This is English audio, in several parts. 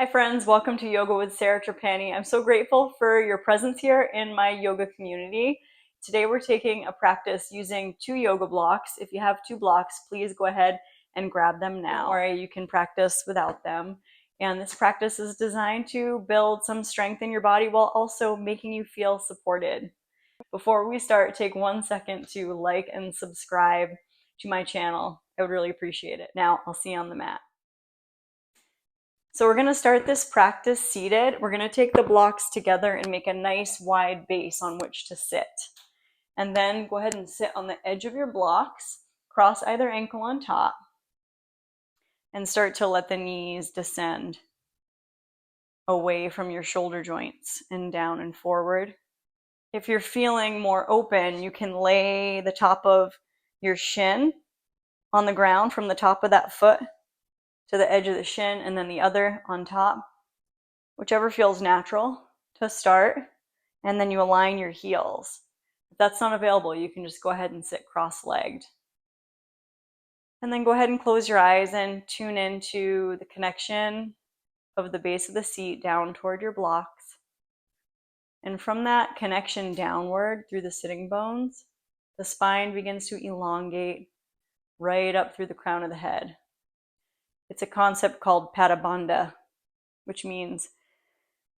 Hi friends, welcome to Yoga with Sarah Trapani. I'm so grateful for your presence here in my yoga community. Today we're taking a practice using 2 yoga blocks. If you have 2 blocks, please go ahead and grab them now. Don't worry, you can practice without them. And this practice is designed to build some strength in your body while also making you feel supported. Before we start, take 1 second to like and subscribe to my channel. I would really appreciate it. Now, I'll see you on the mat. So we're going to start this practice seated. We're going to take the blocks together and make a nice wide base on which to sit. And then go ahead and sit on the edge of your blocks, cross either ankle on top, and start to let the knees descend away from your shoulder joints and down and forward. If you're feeling more open, you can lay the top of your shin on the ground from the top of that foot to the edge of the shin, and then the other on top, whichever feels natural to start, and then you align your heels. If that's not available, you can just go ahead and sit cross-legged. And then go ahead and close your eyes and tune into the connection of the base of the seat down toward your blocks. And from that connection downward through the sitting bones, the spine begins to elongate right up through the crown of the head. It's a concept called Padabandha, which means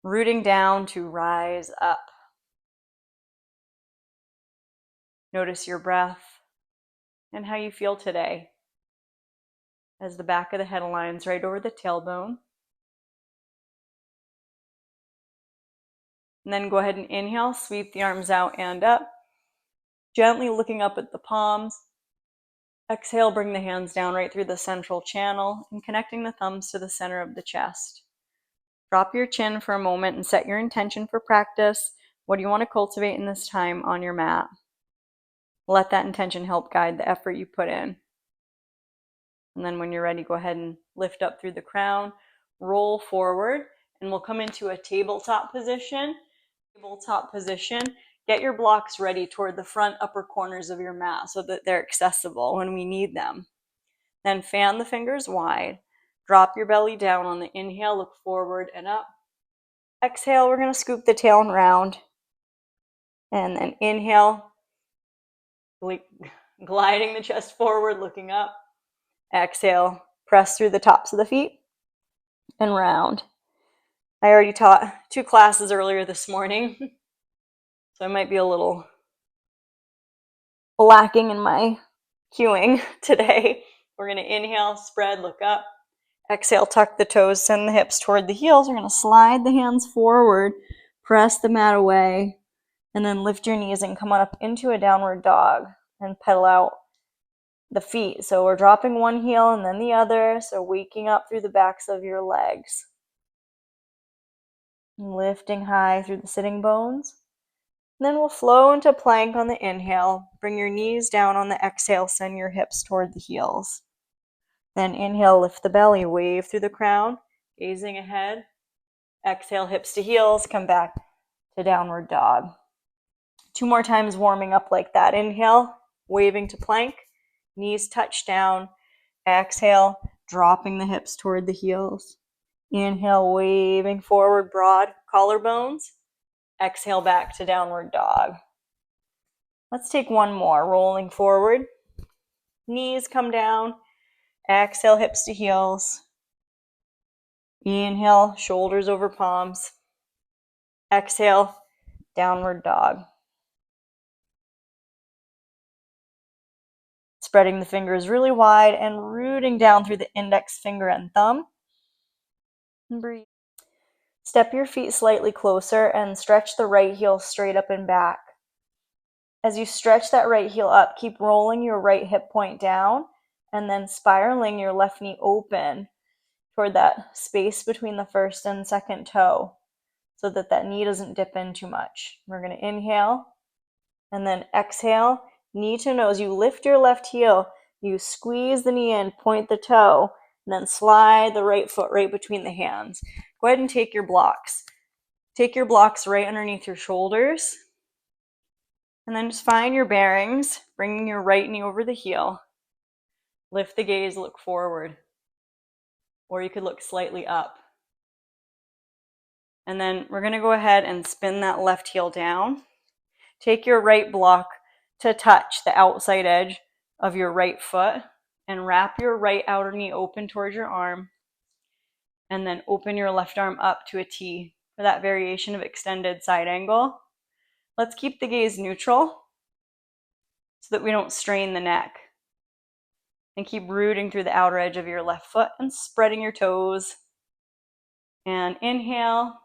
rooting down to rise up. Notice your breath and how you feel today as the back of the head aligns right over the tailbone. And then go ahead and inhale, sweep the arms out and up, gently looking up at the palms. Exhale, bring the hands down right through the central channel and connecting the thumbs to the center of the chest. Drop your chin for a moment and set your intention for practice. What do you want to cultivate in this time on your mat? Let that intention help guide the effort you put in. And then when you're ready, go ahead and lift up through the crown, roll forward, and we'll come into a tabletop position. Get your blocks ready toward the front upper corners of your mat so that they're accessible when we need them. Then fan the fingers wide. Drop your belly down on the inhale, look forward and up. Exhale, we're going to scoop the tail and round. And then inhale, gliding the chest forward, looking up. Exhale, press through the tops of the feet and round. I already taught 2 classes earlier this morning, so I might be a little lacking in my cueing today. We're going to inhale, spread, look up. Exhale, tuck the toes, send the hips toward the heels. We're going to slide the hands forward, press the mat away, and then lift your knees and come on up into a downward dog and pedal out the feet. So we're dropping one heel and then the other, so waking up through the backs of your legs. Lifting high through the sitting bones. And then we'll flow into plank on the inhale. Bring your knees down on the exhale, send your hips toward the heels. Then inhale, lift the belly, wave through the crown, gazing ahead. Exhale, hips to heels, come back to downward dog. 2 more times warming up like that. Inhale, waving to plank, knees touch down. Exhale, dropping the hips toward the heels. Inhale, waving forward, broad collarbones. Exhale, back to downward dog. Let's take 1 more, rolling forward. Knees come down. Exhale, hips to heels. Inhale, shoulders over palms. Exhale, downward dog. Spreading the fingers really wide and rooting down through the index finger and thumb. And breathe. Step your feet slightly closer and stretch the right heel straight up and back. As you stretch that right heel up, keep rolling your right hip point down and then spiraling your left knee open toward that space between the first and second toe so that that knee doesn't dip in too much. We're going to inhale and then exhale, knee to nose. You lift your left heel, you squeeze the knee in, point the toe, and then slide the right foot right between the hands. Go ahead and take your blocks. Take your blocks right underneath your shoulders. And then just find your bearings, bringing your right knee over the heel. Lift the gaze, look forward. Or you could look slightly up. And then we're going to go ahead and spin that left heel down. Take your right block to touch the outside edge of your right foot and wrap your right outer knee open towards your arm. And then open your left arm up to a T for that variation of extended side angle. Let's keep the gaze neutral so that we don't strain the neck. And keep rooting through the outer edge of your left foot and spreading your toes. And inhale.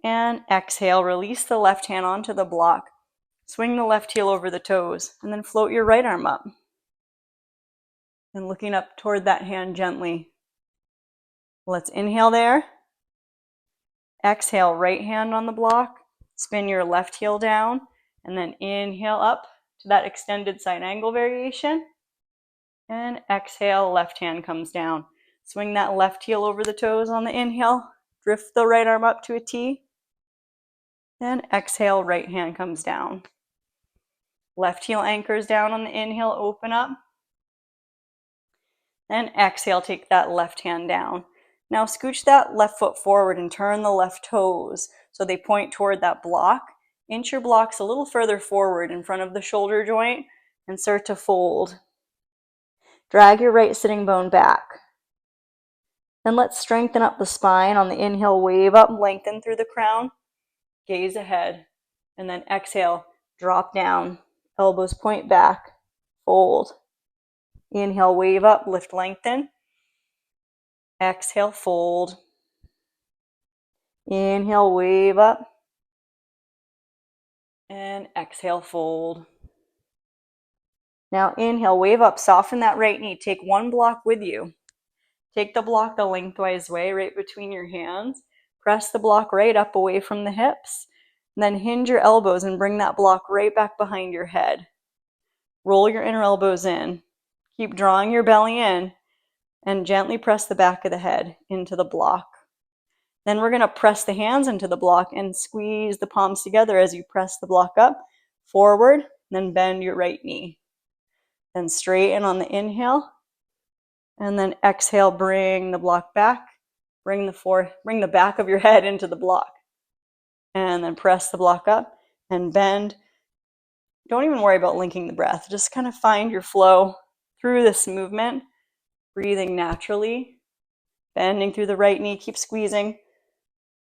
And exhale, release the left hand onto the block. Swing the left heel over the toes and then float your right arm up. And looking up toward that hand gently. Let's inhale there. Exhale, right hand on the block. Spin your left heel down and then inhale up to that extended side angle variation. And exhale, left hand comes down. Swing that left heel over the toes on the inhale. Drift the right arm up to a T. Then exhale, right hand comes down. Left heel anchors down on the inhale, open up. Then exhale, take that left hand down. Now scooch that left foot forward and turn the left toes so they point toward that block. Inch your blocks a little further forward in front of the shoulder joint and start to fold. Drag your right sitting bone back. Then let's strengthen up the spine on the inhale, wave up, lengthen through the crown. Gaze ahead, and then exhale, drop down, elbows point back, fold. Inhale, wave up, lift, lengthen. Exhale, fold. Inhale, wave up. And exhale, fold. Now inhale, wave up, soften that right knee. Take one block with you. Take the block the lengthwise way, right between your hands. Press the block right up away from the hips. And then hinge your elbows and bring that block right back behind your head. Roll your inner elbows in. Keep drawing your belly in and gently press the back of the head into the block. Then we're going to press the hands into the block and squeeze the palms together as you press the block up, forward, then bend your right knee. Then straighten on the inhale, and then exhale, bring the block back, bring the back of your head into the block. And then press the block up and bend. Don't even worry about linking the breath. Just kind of find your flow through this movement, breathing naturally, bending through the right knee, keep squeezing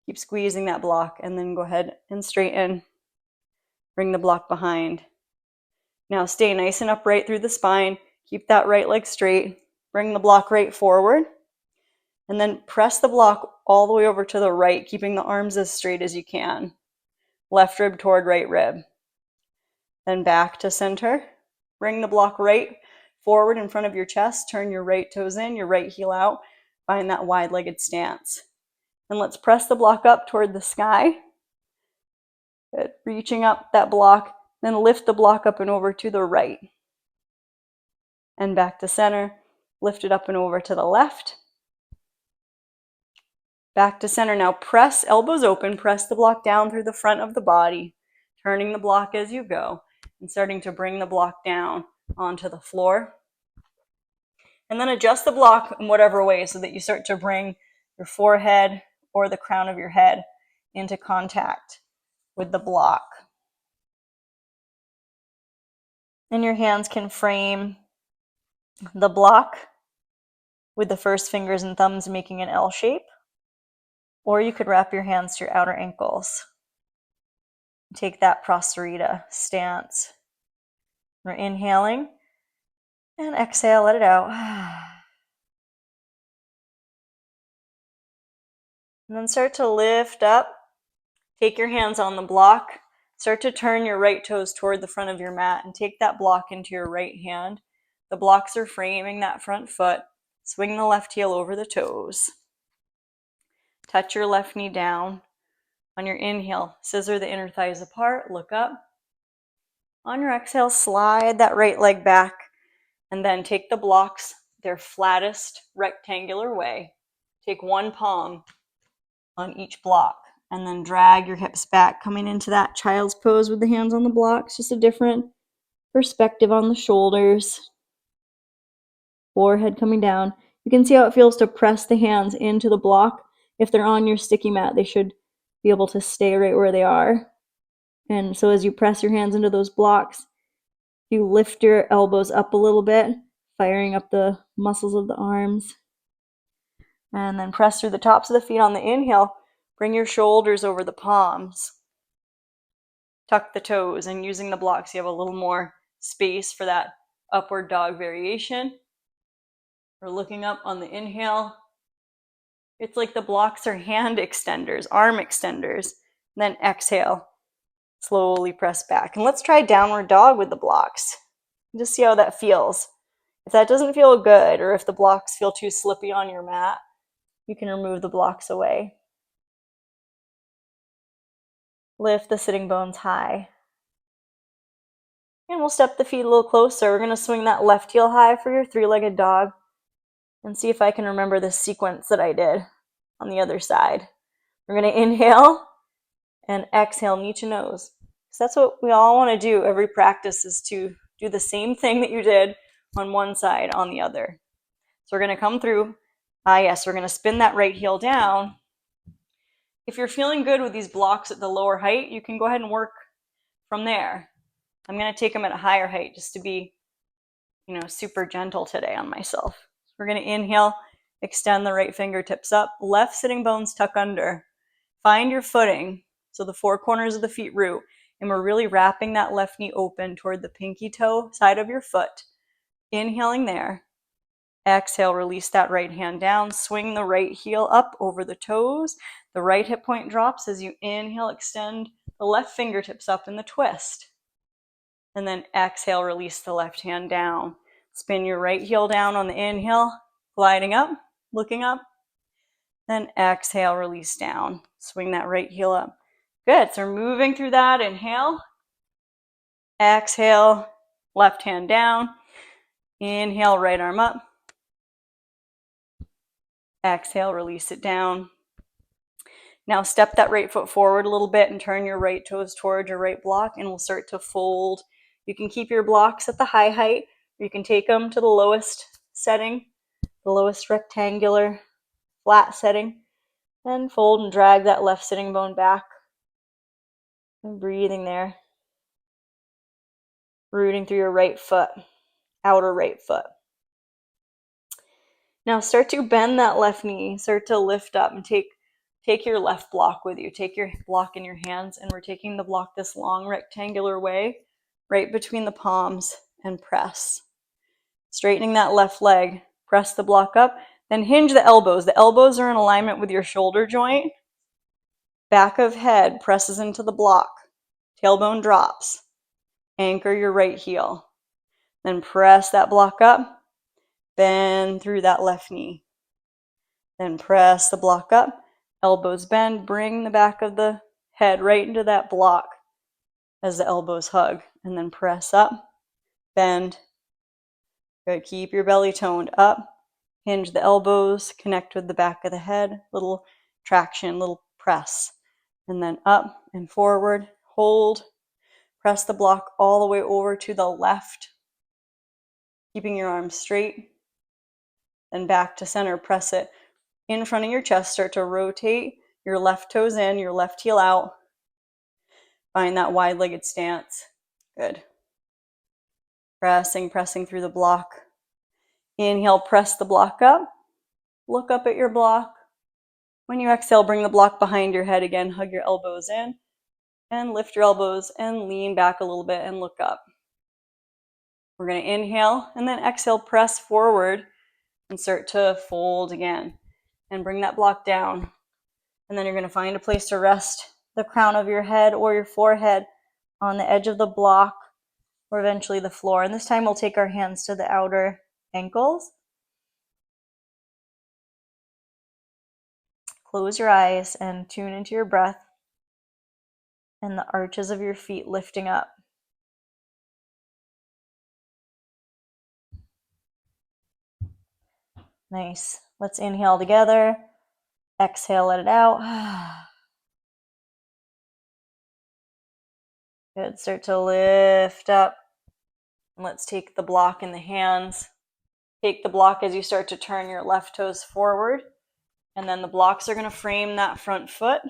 that block, and then go ahead and straighten. Bring the block behind. Now stay nice and upright through the spine. Keep that right leg straight. Bring the block right forward. And then press the block all the way over to the right, keeping the arms as straight as you can. Left rib toward right rib. Then back to center. Bring the block right forward in front of your chest. Turn your right toes in, your right heel out. Find that wide-legged stance. And let's press the block up toward the sky. Good. Reaching up that block. Then lift the block up and over to the right. And back to center. Lift it up and over to the left. Back to center. Now press, elbows open, press the block down through the front of the body, turning the block as you go, and starting to bring the block down onto the floor. And then adjust the block in whatever way so that you start to bring your forehead or the crown of your head into contact with the block. And your hands can frame the block with the first fingers and thumbs making an L shape. Or you could wrap your hands to your outer ankles. Take that Restorative stance. We're inhaling and exhale, let it out. And then start to lift up. Take your hands on the block. Start to turn your right toes toward the front of your mat and take that block into your right hand. The blocks are framing that front foot. Swing the left heel over the toes. Touch your left knee down. On your inhale, scissor the inner thighs apart, look up. On your exhale, slide that right leg back, and then take the blocks their flattest rectangular way. Take one palm on each block, and then drag your hips back, coming into that child's pose with the hands on the blocks, just a different perspective on the shoulders. Forehead coming down. You can see how it feels to press the hands into the block if they're on your sticky mat, they should be able to stay right where they are. And so as you press your hands into those blocks, you lift your elbows up a little bit, firing up the muscles of the arms. And then press through the tops of the feet on the inhale. Bring your shoulders over the palms. Tuck the toes, and using the blocks, you have a little more space for that upward dog variation. We're looking up on the inhale. It's like the blocks are hand extenders, arm extenders. And then exhale. Slowly press back. And let's try downward dog with the blocks. Just see how that feels. If that doesn't feel good, or if the blocks feel too slippy on your mat, you can remove the blocks away. Lift the sitting bones high. And we'll step the feet a little closer. We're going to swing that left heel high for your three-legged dog. And see if I can remember the sequence that I did on the other side. We're going to inhale and exhale, knee to nose. So that's what we all want to do. Every practice is to do the same thing that you did on one side on the other. So we're going to come through. Yes, we're going to spin that right heel down. If you're feeling good with these blocks at the lower height, you can go ahead and work from there. I'm going to take them at a higher height just to be, super gentle today on myself. So we're going to inhale, extend the right fingertips up, left sitting bones tuck under. Find your footing, so the four corners of the feet root, and we're really wrapping that left knee open toward the pinky toe side of your foot. Inhaling there. Exhale, release that right hand down, swing the right heel up over the toes. The right hip point drops as you inhale, extend the left fingertips up in the twist. And then exhale, release the left hand down. Spin your right heel down on the inhale, gliding up, looking up. Then exhale, release down. Swing that right heel up. Good, so we're moving through that. Inhale. Exhale, left hand down. Inhale, right arm up. Exhale, release it down. Now step that right foot forward a little bit and turn your right toes towards your right block, and we'll start to fold. You can keep your blocks at the high height, or you can take them to the lowest setting, the lowest rectangular flat setting, and fold and drag that left sitting bone back. And breathing there. Rooting through your right foot, outer right foot. Now start to bend that left knee, start to lift up and take your left block with you. Take your block in your hands, and we're taking the block this long rectangular way, right between the palms, and press. Straightening that left leg, press the block up, then hinge the elbows. The elbows are in alignment with your shoulder joint. Back of head presses into the block. Tailbone drops. Anchor your right heel. Then press that block up, bend through that left knee. Then press the block up, elbows bend, bring the back of the head right into that block as the elbows hug, and then press up, bend. Good, keep your belly toned up, hinge the elbows, connect with the back of the head, little traction, little press, and then up and forward, hold, press the block all the way over to the left, keeping your arms straight, then back to center, press it in front of your chest, start to rotate your left toes in, your left heel out. Find that wide-legged stance. Good. Pressing through the block. Inhale, press the block up. Look up at your block. When you exhale, bring the block behind your head again. Hug your elbows in and lift your elbows and lean back a little bit and look up. We're going to inhale and then exhale, press forward and start to fold again. And bring that block down. And then you're going to find a place to rest the crown of your head or your forehead on the edge of the block or eventually the floor. And this time we'll take our hands to the outer ankles. Close your eyes and tune into your breath and the arches of your feet lifting up. Nice. Let's inhale together. Exhale, let it out. Good. Start to lift up. Let's take the block in the hands. Take the block as you start to turn your left toes forward And then the blocks are going to frame that front foot.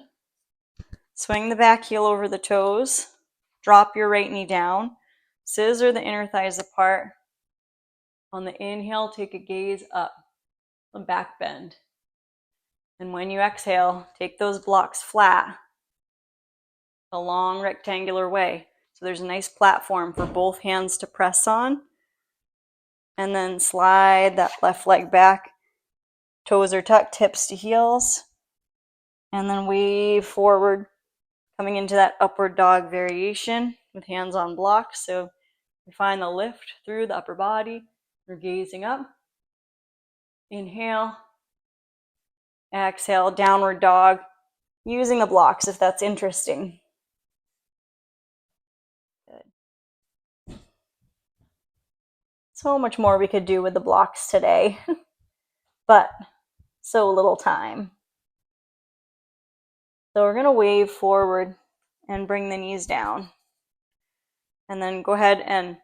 Swing the back heel over the toes. Drop your right knee down. Scissor the inner thighs apart. On the inhale, take a gaze up, a back bend. And when you exhale, take those blocks flat, a long rectangular way. So there's a nice platform for both hands to press on. And then slide that left leg back. Toes are tucked, hips to heels. And then wave forward, coming into that upward dog variation with hands on blocks. So you find the lift through the upper body. You're gazing up. Inhale. Exhale, downward dog. Using the blocks if that's interesting. Good. So much more we could do with the blocks today, but so little time. So we're going to wave forward and bring the knees down. And then go ahead and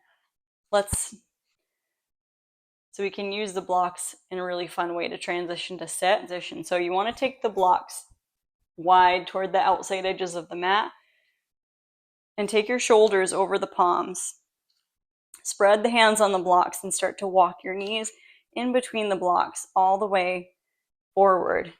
so we can use the blocks in a really fun way to transition to sit position. So you want to take the blocks wide toward the outside edges of the mat and take your shoulders over the palms. Spread the hands on the blocks and start to walk your knees in between the blocks all the way forward,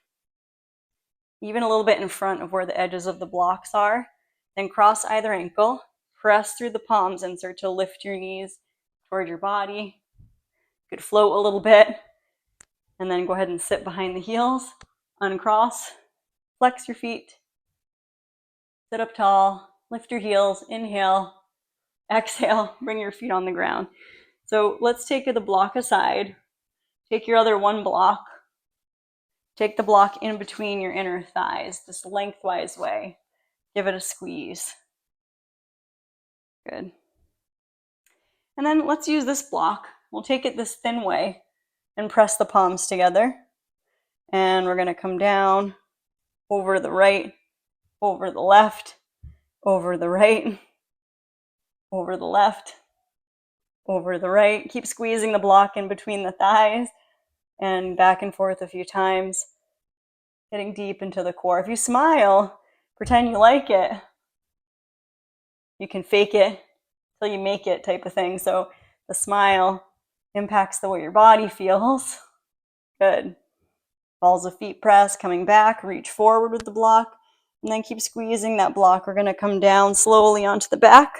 even a little bit in front of where the edges of the blocks are. Then cross either ankle, press through the palms and start to lift your knees toward your body. You could float a little bit and then go ahead and sit behind the heels, uncross, flex your feet, sit up tall, lift your heels, inhale, exhale, bring your feet on the ground. So let's take the block aside. Take your other one block. Take the block in between your inner thighs, this lengthwise way. Give it a squeeze. Good. And then let's use this block. We'll take it this thin way and press the palms together. And we're going to come down over the right, over the left, over the right, over the left, over the right. Keep squeezing the block in between the thighs and back and forth a few times, getting deep into the core. If you smile, pretend you like it. You can fake it till you make it type of thing. So the smile impacts the way your body feels. Good. Balls of feet press, coming back, reach forward with the block, and then keep squeezing that block. We're going to come down slowly onto the back.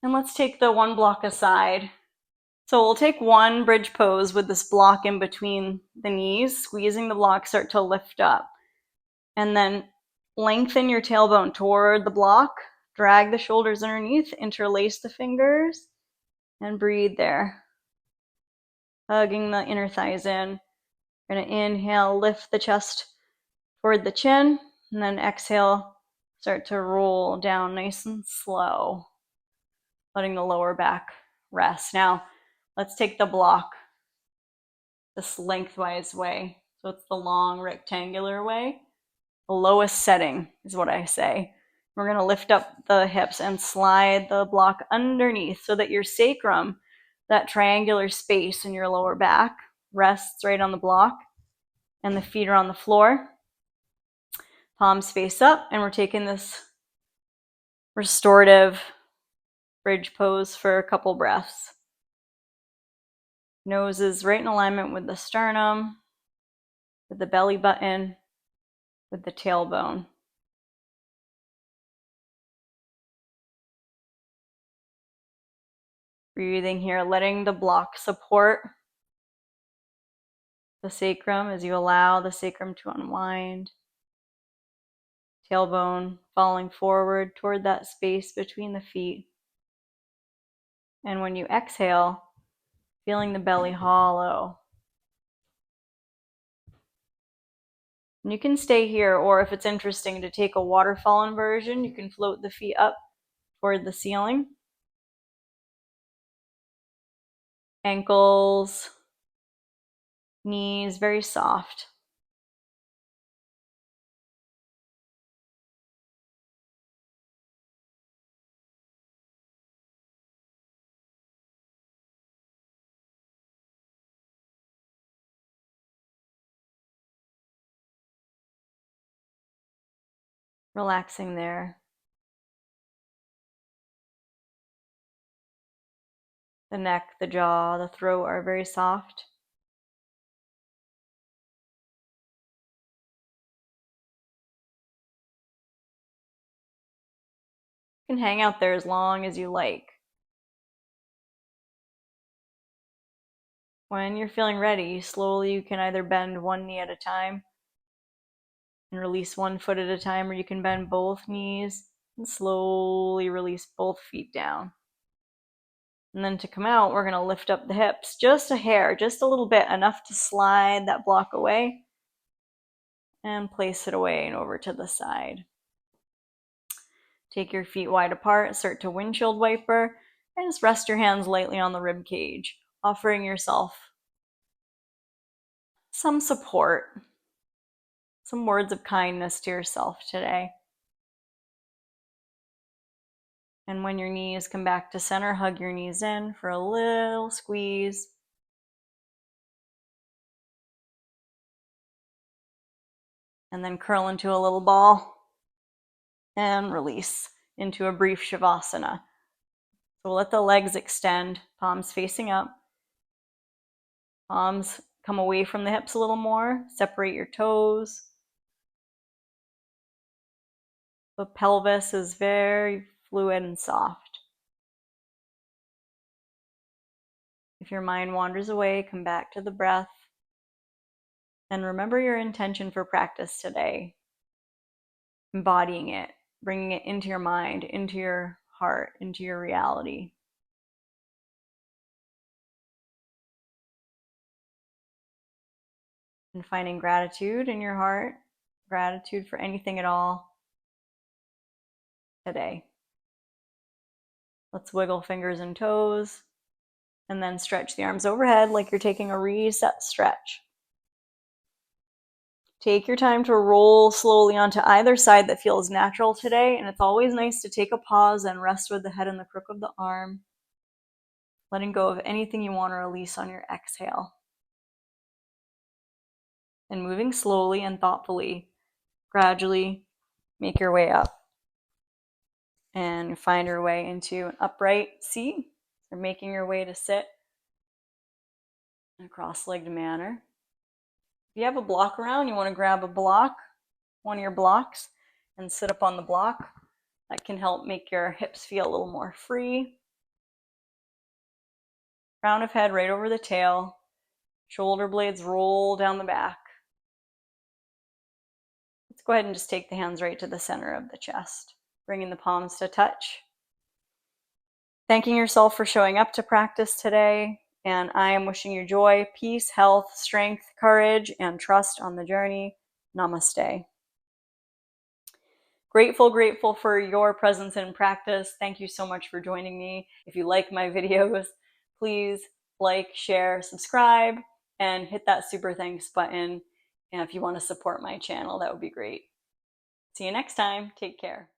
And let's take the one block aside. So we'll take one bridge pose with this block in between the knees, squeezing the block, start to lift up. And then lengthen your tailbone toward the block, drag the shoulders underneath, interlace the fingers, and breathe there. Hugging the inner thighs in. We're going to inhale, lift the chest toward the chin, and then exhale, start to roll down nice and slow, letting the lower back rest. Now, let's take the block this lengthwise way. So it's the long rectangular way. The lowest setting is what I say. We're going to lift up the hips and slide the block underneath so that your sacrum, that triangular space in your lower back, rests right on the block and the feet are on the floor. Palms face up, and we're taking this restorative bridge pose for a couple breaths. Nose is right in alignment with the sternum, with the belly button, with the tailbone. Breathing here, letting the block support the sacrum as you allow the sacrum to unwind. Tailbone falling forward toward that space between the feet. And when you exhale, feeling the belly hollow. And you can stay here, or if it's interesting to take a waterfall inversion, you can float the feet up toward the ceiling. Ankles, knees, very soft. Relaxing there. The neck, the jaw, the throat are very soft. You can hang out there as long as you like. When you're feeling ready, slowly you can either bend one knee at a time and release one foot at a time, or you can bend both knees and slowly release both feet down. And then to come out, we're going to lift up the hips just a hair, just a little bit, enough to slide that block away and place it away and over to the side. Take your feet wide apart, start to windshield wiper, and just rest your hands lightly on the rib cage, offering yourself some support, some words of kindness to yourself today. And when your knees come back to center, hug your knees in for a little squeeze. And then curl into a little ball and release into a brief Savasana. So let the legs extend, palms facing up. Palms come away from the hips a little more. Separate your toes. The pelvis is very fluid and soft. If your mind wanders away, come back to the breath. And remember your intention for practice today. Embodying it, bringing it into your mind, into your heart, into your reality. And finding gratitude in your heart, gratitude for anything at all today. Let's wiggle fingers and toes, and then stretch the arms overhead like you're taking a reset stretch. Take your time to roll slowly onto either side that feels natural today, and it's always nice to take a pause and rest with the head in the crook of the arm, letting go of anything you want to release on your exhale. And moving slowly and thoughtfully, gradually make your way up and find your way into an upright seat. You're making your way to sit in a cross-legged manner. If you have a block around, you want to grab a block, one of your blocks, and sit up on the block. That can help make your hips feel a little more free. Crown of head right over the tail. Shoulder blades roll down the back. Let's go ahead and just take the hands right to the center of the chest, bringing the palms to touch. Thanking yourself for showing up to practice today, and I am wishing you joy, peace, health, strength, courage, and trust on the journey. Namaste. Grateful for your presence in practice. Thank you so much for joining me. If you like my videos, please like, share, subscribe, and hit that super thanks button. And if you want to support my channel, that would be great. See you next time. Take care.